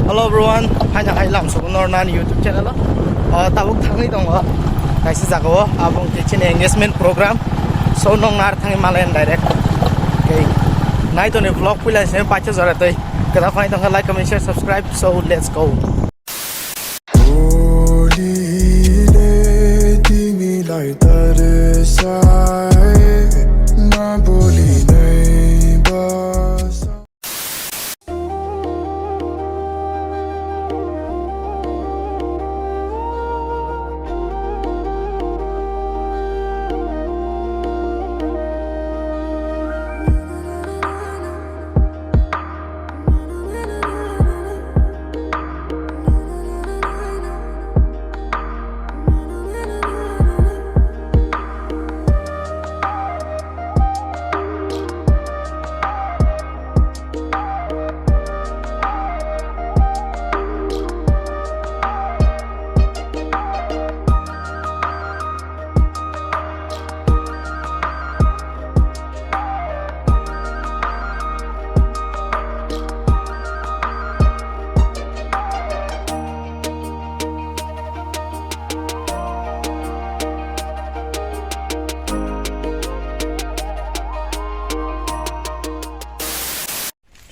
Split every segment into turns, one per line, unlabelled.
Hello everyone, hanya hai lam so nornan YouTube channel. Tabuk thangi dong kaisi jago abong kitchen engagement program. So nong nar thangi malen direct. Okay. Nai to ne vlog pula se pacha jara toi. Kada phai tong like, comment, share, subscribe. So let's go.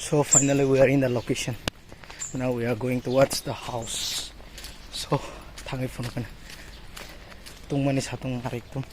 So finally we are in the location. Now we are going towards the house. So tangi phone kana. Tung manis hatong narik tum.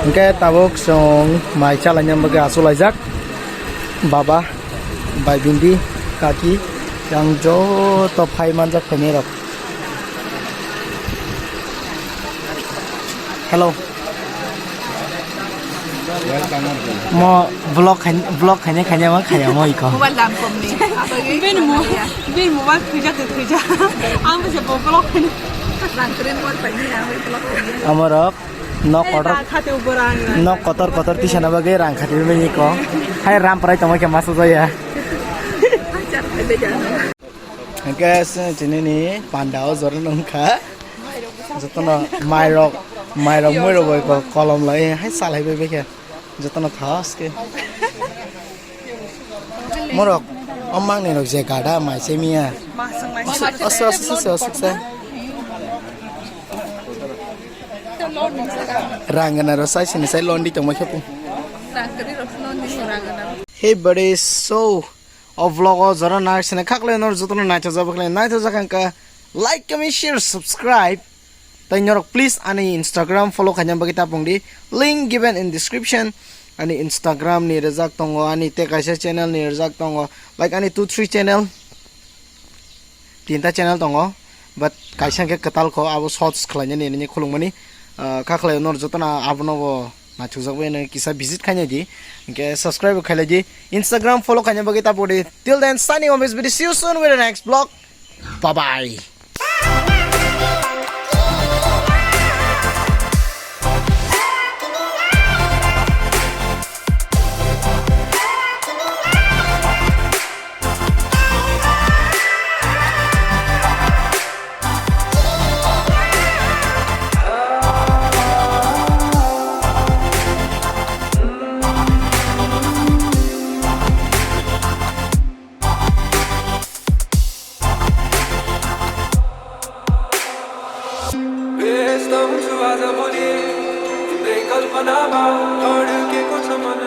Oke tabuk song mai calanya bagi asul ajak baba bai bindi kaki yang jo top hai manjak penyerap. Hello. Mo vlog hanya mah kaya mo iko.
Bukan dalam komedi. Bin mau kerja ke kerja. Aku bisa bawa vlog ini. Rangkrin buat pagi aku vlog ini.
Amorok nok kotor ti sana bagai rang khati me ko. Hai ram prai tamo ke masu ya. Guys, jini ni pandau zoran nongka. Jotono mairok moiro boy ko kolom lai hai salai be ke. Jotono thas ke. Morok omang ni rok je gada mai semia. Asa. Rangana rosai sini saya londi tong makepu. Hey buddies, so of vlog zara na sene khakle nor jotno nacha jabakle naita jakanka like comment share subscribe tainyorok please ani Instagram follow khanyam bagita pungdi link given in description ani Instagram ni rejak tongo ani tekaisa channel ni rejak tongo like ani 2-3 channel tinta channel tongo but kaisa ke katal ko abo shots khlanya ni khulungmani khakle nor jotna abno na chujak ne kisa visit khanya ji ke subscribe khala ji Instagram follow khanya bagita pudi till then signing off SBD see you soon with the next vlog bye bye.
कल्पना और के कुछ मन